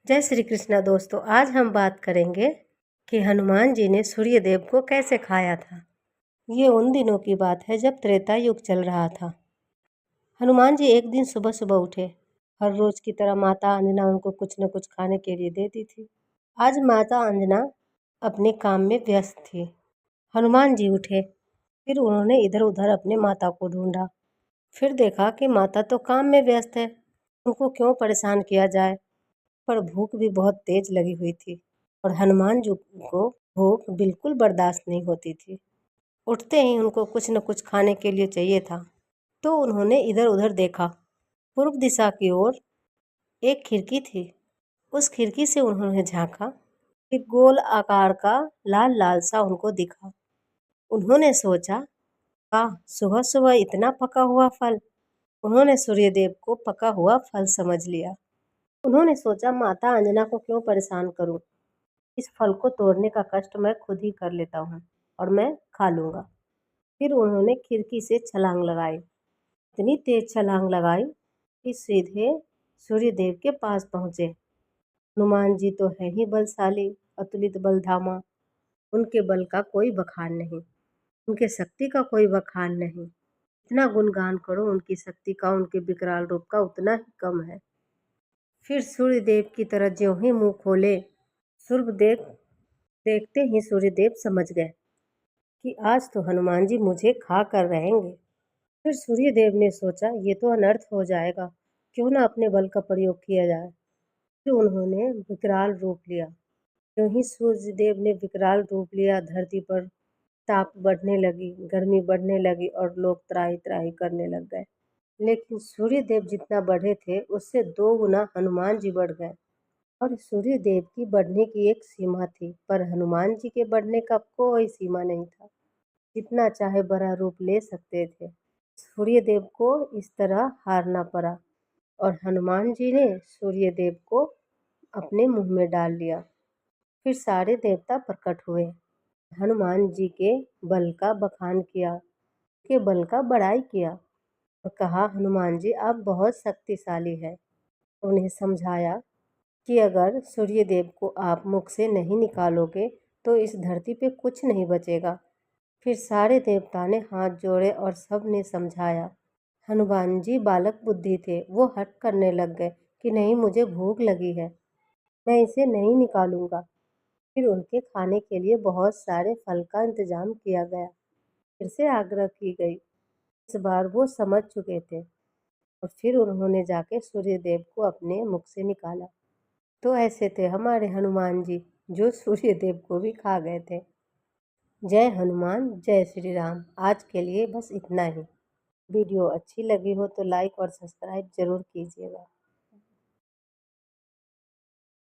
जय श्री कृष्णा दोस्तों। आज हम बात करेंगे कि हनुमान जी ने सूर्य देव को कैसे खाया था। ये उन दिनों की बात है जब त्रेता युग चल रहा था। हनुमान जी एक दिन सुबह सुबह उठे। हर रोज की तरह माता अंजना उनको कुछ न कुछ खाने के लिए देती थी। आज माता अंजना अपने काम में व्यस्त थी। हनुमान जी उठे, फिर उन्होंने इधर उधर अपने माता को ढूंढा। फिर देखा कि माता तो काम में व्यस्त है, उनको क्यों परेशान किया जाए। पर भूख भी बहुत तेज लगी हुई थी और हनुमान जी को भूख बिल्कुल बर्दाश्त नहीं होती थी। उठते ही उनको कुछ न कुछ खाने के लिए चाहिए था, तो उन्होंने इधर उधर देखा। पूर्व दिशा की ओर एक खिड़की थी। उस खिड़की से उन्होंने झांका। एक गोल आकार का लाल लाल सा उनको दिखा। उन्होंने सोचा, वाह, सुबह सुबह इतना पका हुआ फल। उन्होंने सूर्यदेव को पका हुआ फल समझ लिया। उन्होंने सोचा, माता अंजना को क्यों परेशान करूं। इस फल को तोड़ने का कष्ट मैं खुद ही कर लेता हूँ और मैं खा लूंगा। फिर उन्होंने खिड़की से छलांग लगाई। इतनी तेज छलांग लगाई कि सीधे सूर्यदेव के पास पहुंचे। हनुमान जी तो है ही बलशाली, अतुलित बलधामा। उनके बल का कोई बखान नहीं, उनके शक्ति का कोई बखान नहीं। इतना गुणगान करो उनकी शक्ति का, उनके विकराल रूप का, उतना ही कम है। फिर सूर्यदेव की तरह ज्यों ही मुंह खोले, सूर्यदेव देखते ही सूर्यदेव समझ गए कि आज तो हनुमान जी मुझे खा कर रहेंगे। फिर सूर्यदेव ने सोचा, ये तो अनर्थ हो जाएगा, क्यों ना अपने बल का प्रयोग किया जाए। फिर उन्होंने विकराल रूप लिया। क्यों ही सूर्यदेव ने विकराल रूप लिया, धरती पर ताप बढ़ने लगी, गर्मी बढ़ने लगी और लोग त्राही त्राही करने लग गए। लेकिन सूर्यदेव जितना बढ़े थे उससे 2 गुना हनुमान जी बढ़ गए। और सूर्यदेव की बढ़ने की एक सीमा थी, पर हनुमान जी के बढ़ने का कोई सीमा नहीं था। जितना चाहे बड़ा रूप ले सकते थे। सूर्यदेव को इस तरह हारना पड़ा और हनुमान जी ने सूर्यदेव को अपने मुंह में डाल लिया। फिर सारे देवता प्रकट हुए, हनुमान जी के बल का बखान किया, के बल का बड़ाई किया और कहा, हनुमान जी आप बहुत शक्तिशाली है। उन्हें समझाया कि अगर सूर्यदेव को आप मुख से नहीं निकालोगे तो इस धरती पे कुछ नहीं बचेगा। फिर सारे देवता ने हाथ जोड़े और सब ने समझाया। हनुमान जी बालक बुद्धि थे, वो हट करने लग गए कि नहीं, मुझे भूख लगी है, मैं इसे नहीं निकालूंगा। फिर उनके खाने के लिए बहुत सारे फल का इंतजाम किया गया। फिर से आग्रह की गई। इस बार वो समझ चुके थे और फिर उन्होंने जाके सूर्यदेव को अपने मुख से निकाला। तो ऐसे थे हमारे हनुमान जी, जो सूर्यदेव को भी खा गए थे। जय हनुमान, जय श्री राम। आज के लिए बस इतना ही। वीडियो अच्छी लगी हो तो लाइक और सब्सक्राइब जरूर कीजिएगा।